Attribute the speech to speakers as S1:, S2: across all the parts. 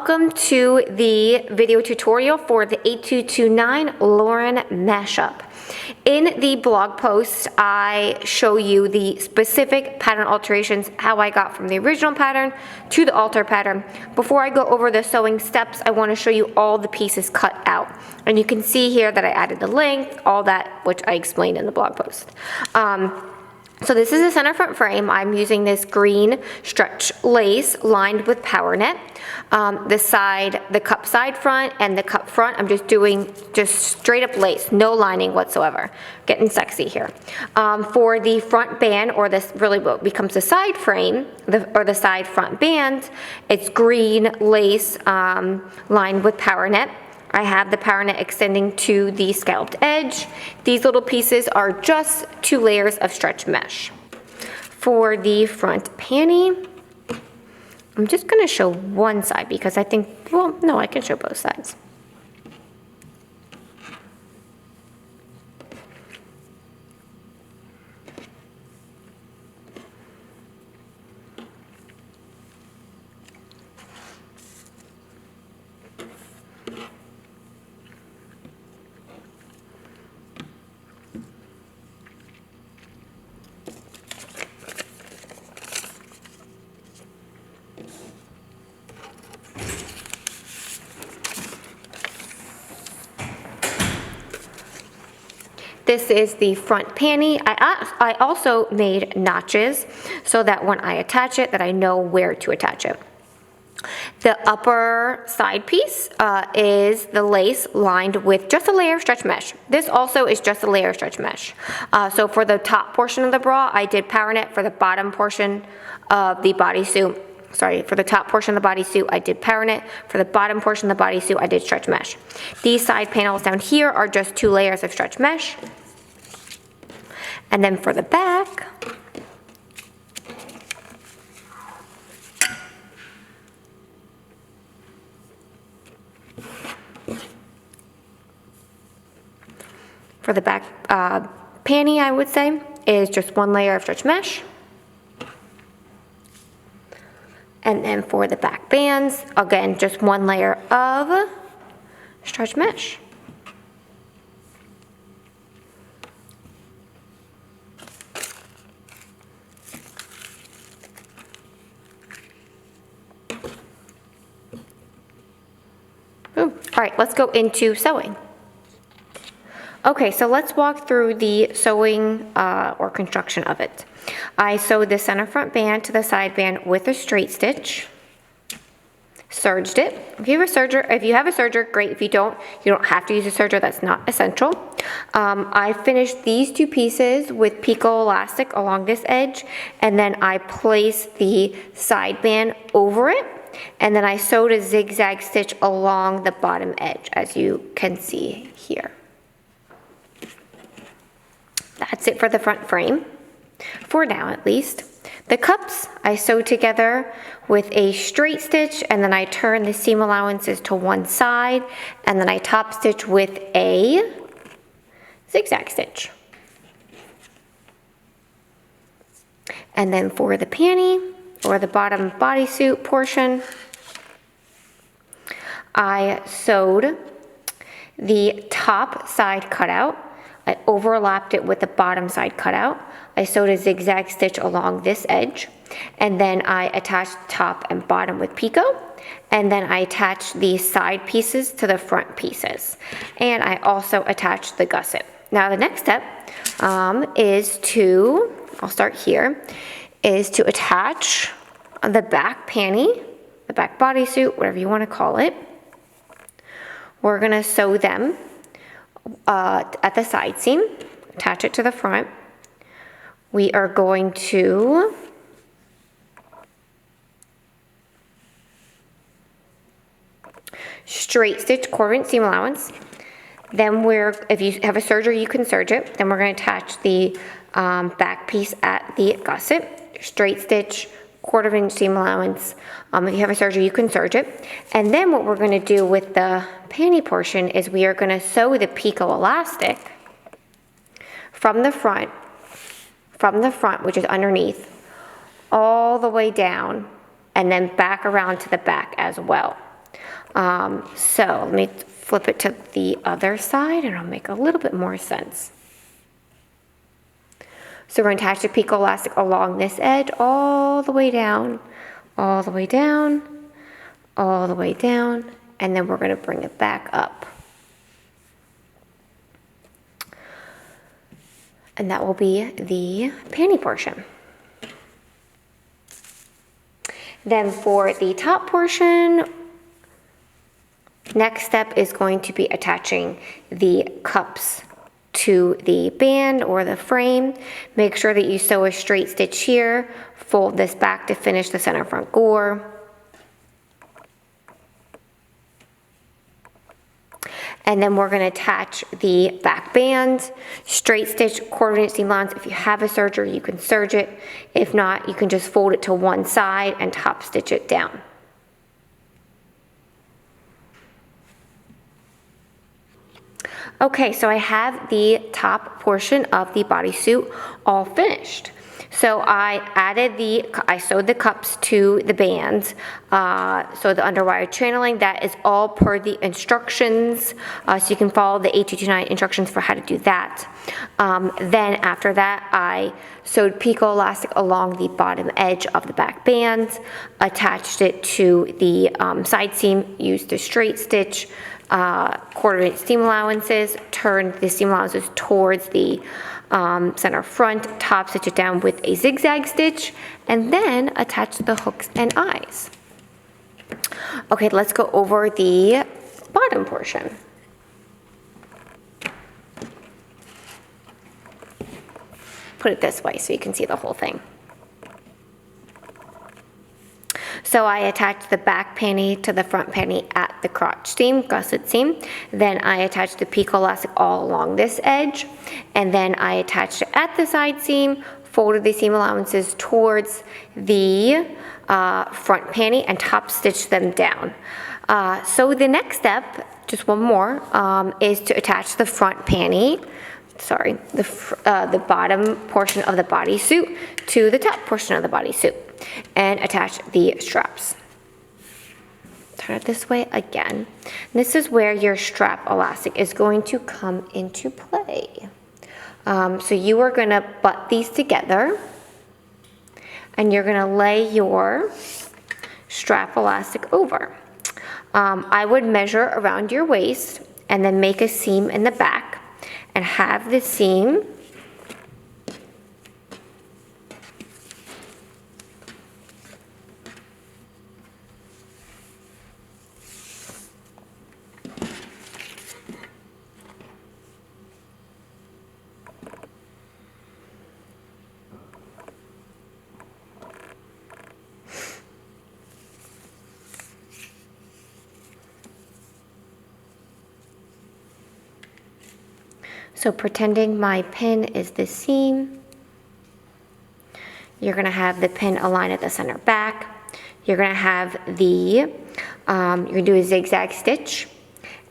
S1: Welcome to the video tutorial for the 8229 Lawren mashup. In the blog post, I show you the specific pattern alterations, how I got from the original pattern to the alter pattern. Before I go over the sewing steps, I want to show you all the pieces cut out. And you can see here that I added the length, all that, which I explained in the blog post. So this is a center front frame. I'm using this green stretch lace lined with power net. The cup side front and the cup front, I'm just doing straight up lace, no lining whatsoever. Getting sexy here. For the front band, or this really what becomes the side frame, or the side front band, it's green lace lined with power net. I have the power net extending to the scalloped edge. These little pieces are just 2 layers of stretch mesh. For the front panty, I'm just going to show one side because I think, well, no, I can show both sides. This is the front panty. I also made notches so that when I attach it, that I know where to attach it. The upper side piece is the lace lined with just a layer of stretch mesh. This also is just a layer of stretch mesh. So for the top portion of the bra, I did power net. For the bottom portion of the bodysuit, for the top portion of the bodysuit, I did power net. For the bottom portion of the bodysuit, I did stretch mesh. These side panels down here are just 2 layers of stretch mesh. And then for the back, panty, I would say, is just 1 layer of stretch mesh. And then for the back bands, again, just 1 layer of stretch mesh. All right, let's go into sewing. Okay, so let's walk through the sewing or construction of it. I sewed the center front band to the side band with a straight stitch. Serged it. If you have a serger, great. If you don't have to use a serger. That's not essential. I finished these 2 pieces with picot elastic along this edge, and then I placed the side band over it. And then I sewed a zigzag stitch along the bottom edge, as you can see here. That's it for the front frame, for now at least. The cups I sewed together with a straight stitch, and then I turned the seam allowances to one side, and then I top stitch with a zigzag stitch. And then for the panty, or the bottom bodysuit portion, I sewed the top side cutout. I overlapped it with the bottom side cutout. I sewed a zigzag stitch along this edge, and then I attached top and bottom with picot, and then I attached the side pieces to the front pieces, and I also attached the gusset. Now the next step is to, I'll start here, is to attach the back panty, the back bodysuit, whatever you want to call it. We're going to sew them at the side seam, attach it to the front. We are going to straight stitch 1/4 inch seam allowance. Then if you have a serger, you can serge it. Then we're going to attach the back piece at the gusset, straight stitch 1/4 inch seam allowance. If you have a serger, you can serge it. And then what we're going to do with the panty portion is we are going to sew the picot elastic from the front, which is underneath, all the way down, and then back around to the back as well. So let me flip it to the other side and it'll make a little bit more sense. So we're going to attach the picot elastic along this edge all the way down, all the way down, all the way down, and then we're going to bring it back up. And that will be the panty portion. Then for the top portion, next step is going to be attaching the cups to the band or the frame. Make sure that you sew a straight stitch here, fold this back to finish the center front gore. And then we're going to attach the back band, straight stitch, quarter-inch seam allowance. If you have a serger, you can serge it. If not, you can just fold it to one side and top stitch it down. Okay, so I have the top portion of the bodysuit all finished. So I sewed the cups to the bands, so the underwire channeling, that is all per the instructions, so you can follow the 8229 instructions for how to do that. Then after that, I sewed picot elastic along the bottom edge of the back bands, attached it to the side seam, used the straight stitch, quarter-inch seam allowances, turned the seam allowances towards the center front, top stitch it down with a zigzag stitch, and then attach the hooks and eyes. Okay, let's go over the bottom portion. Put it this way so you can see the whole thing. So I attached the back panty to the front panty at the crotch seam, gusset seam. Then I attached the picot elastic all along this edge. And then I attached it at the side seam, folded the seam allowances towards the front panty and top stitched them down. So the next step, just one more, is to attach the front panty, the bottom portion of the bodysuit to the top portion of the bodysuit, and attach the straps. Turn it this way again. This is where your strap elastic is going to come into play. So you are going to butt these together, and you're going to lay your strap elastic over. I would measure around your waist and then make a seam in the back and have the seam So pretending my pin is the seam, you're gonna have the pin align at the center back. You're gonna have the, you're gonna do a zigzag stitch,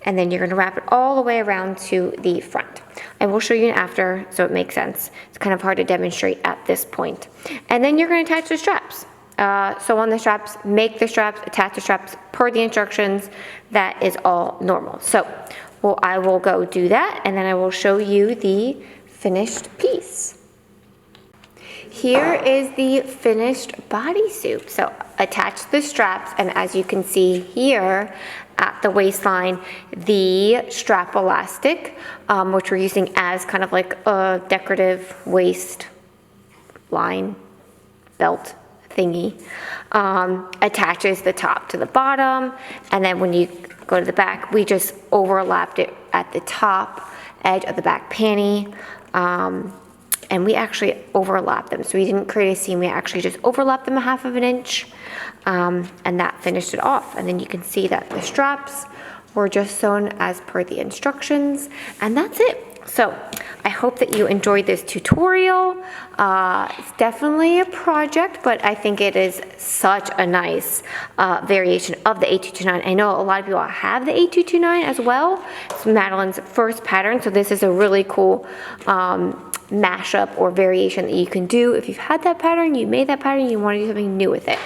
S1: and then you're gonna wrap it all the way around to the front. I will show you an after so it makes sense. It's kind of hard to demonstrate at this point. And then you're gonna attach the straps. So on the straps, make the straps, attach the straps per the instructions. That is all normal. So I will go do that, and then I will show you the finished piece. Here is the finished bodysuit. So attach the straps, and as you can see here at the waistline, the strap elastic, which we're using as kind of like a decorative waist line belt thingy, attaches the top to the bottom, and then when you go to the back, we just overlapped it at the top edge of the back panty, and we actually overlapped them. So we didn't create a seam, we actually just overlapped them 1/2 inch, and that finished it off. And then you can see that the straps were just sewn as per the instructions, and that's it. So I hope that you enjoyed this tutorial. It's definitely a project, but I think it is such a nice variation of the 8229. I know a lot of people have the 8229 as well. It's Madalynne's first pattern, so this is a really cool mashup or variation that you can do. If you've had that pattern, you made that pattern, you want to do something new with it.